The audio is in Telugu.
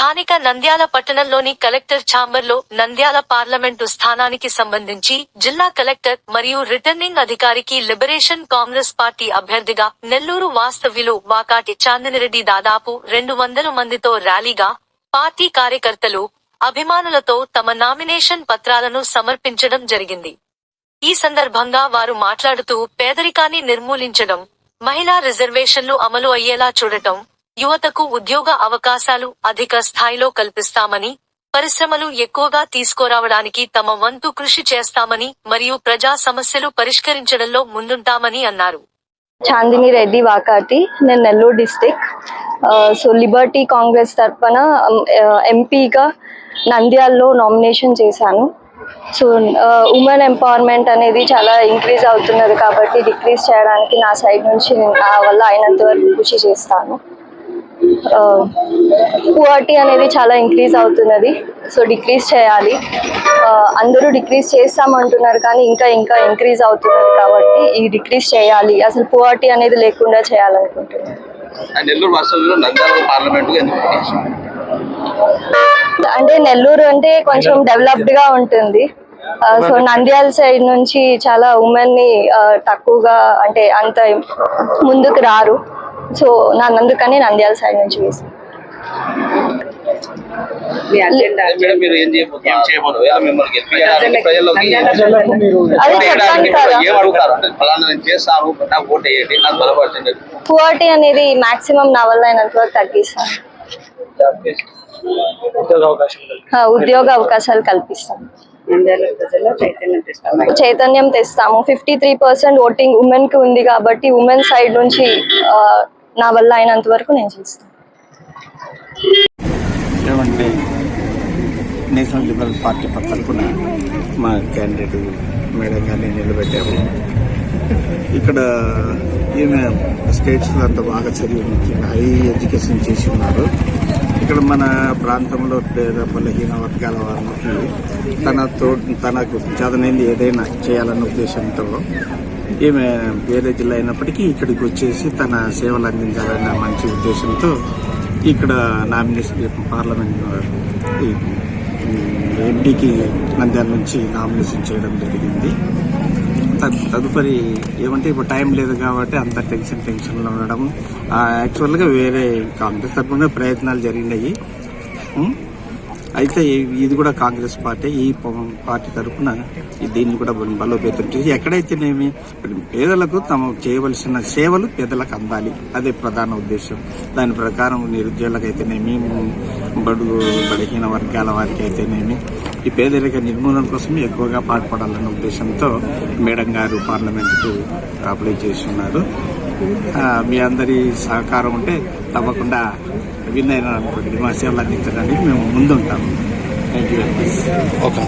స్థానిక నంద్యాల పట్టణంలోని కలెక్టర్ ఛాంబర్లో నంద్యాల పార్లమెంటు స్థానానికి సంబంధించి జిల్లా కలెక్టర్ మరియు రిటర్నింగ్ అధికారికి లిబరేషన్ కాంగ్రెస్ పార్టీ అభ్యర్థిగా నెల్లూరు వాస్తవ్యులు వాకాటి చాందినిరెడ్డి దాదాపు 200 మందితో ర్యాలీగా పార్టీ కార్యకర్తలు, అభిమానులతో తమ నామినేషన్ పత్రాలను సమర్పించడం జరిగింది. ఈ సందర్భంగా వారు మాట్లాడుతూ పేదరికాన్ని నిర్మూలించడం, మహిళా రిజర్వేషన్లు అమలు అయ్యేలా చూడటం, యువతకు ఉద్యోగ అవకాశాలు అధిక స్థాయిలో కల్పిస్తామని, పరిశ్రమలు ఎక్కువగా తీసుకురావడానికి తమ వంతు కృషి చేస్తామని మరియు ప్రజా సమస్యలు పరిష్కరించడంలో ముందుంటామని అన్నారు. చాందిని రెడ్డి వాకాటి, నేను Nellore district. So Liberty Congress తరఫున ఎంపీగా నంద్యాలలో నామినేషన్ చేశాను. సో ఉమెన్ ఎంపవర్మెంట్ అనేది చాలా ఇంక్రీజ్ అవుతున్నది కాబట్టి డిక్రీజ్ చేయడానికి నా సైడ్ నుంచి నా వల్ల అయినంత వరకు కృషి చేస్తాను. పువర్టీ అనేది చాలా ఇంక్రీజ్ అవుతున్నది, సో డిక్రీజ్ చేయాలి. అందరూ డిక్రీజ్ చేస్తామంటున్నారు కానీ ఇంకా ఇంకా ఇంక్రీజ్ అవుతున్నది కాబట్టి ఈ డిక్రీజ్ చేయాలి. అసలు పువర్టీ అనేది లేకుండా చేయాలనుకుంటున్నాను. అంటే నెల్లూరు అంటే కొంచెం డెవలప్డ్ గా ఉంటుంది. సో నంద్యాల సైడ్ నుంచి చాలా ఉమెన్ ని తక్కువగా అంటే అంత ముందుకు రారు. సో అందుకని నంద్యాల సైడ్ నుంచి వేసాను. పువర్టీ అనేది మాక్సిమం నా వల్ల అయినంత వరకు తగ్గిస్తాను. ఉద్యోగ అవకాశాలు కల్పిస్తాను. చైతన్యం తెస్తాము. 53% ఓటింగ్ ఉమెన్ కి ఉంది కాబట్టి ఉమెన్ సైడ్ నుంచి నా వల్ల అయినంత వరకు నేను చేస్తాను. ఏమంటే నేషనల్ లిబరల్ పార్టీ తరఫున మా క్యాండిడేట్ మేడం గారిని నిలబెట్టాము. ఇక్కడ ఈమె స్టేట్స్లో అంత బాగా చదివి హై ఎడ్యుకేషన్ చేసి ఉన్నారు. ఇక్కడ మన ప్రాంతంలో పేద బలహీన వర్గాల వారికి తనకు చదవనింది ఏదైనా చేయాలన్న ఉద్దేశంతో ఈమె వేరే జిల్లా అయినప్పటికీ ఇక్కడికి వచ్చేసి తన సేవలు అందించాలన్న మంచి ఉద్దేశంతో ఇక్కడ నామినేషన్ పార్లమెంట్ ఎంపీకి నంద్యాల నుంచి నామినేషన్ చేయడం జరిగింది. తదుపరి ఏమంటే ఇప్పుడు టైం లేదు కాబట్టి అంత టెన్షన్లో ఉండడం. యాక్చువల్గా వేరే కాంగ్రెస్ తరఫున ప్రయత్నాలు జరిగినాయి. అయితే ఇది కూడా కాంగ్రెస్ పార్టీ, ఈ పార్టీ తరఫున దీన్ని కూడా బలోపేతం చేసి ఎక్కడైతేనేమి పేదలకు తమ చేయవలసిన సేవలు పేదలకు అందాలి, అదే ప్రధాన ఉద్దేశం. దాని ప్రకారం నిరుద్యోగులకైతేనేమి, బలహీన వర్గాల వారికి అయితేనేమి ఈ పేదరిక నిర్మూలన కోసం ఎక్కువగా పాటుపడాలన్న ఉద్దేశంతో మేడం గారు పార్లమెంట్కు అప్లై చేస్తున్నారు. మీ అందరి సహకారం ఉంటే తప్పకుండా విన్ అయినా అనుకోండి మా సేవలు అందించడానికి మేము ముందుంటాము. Thank you very much. Okay.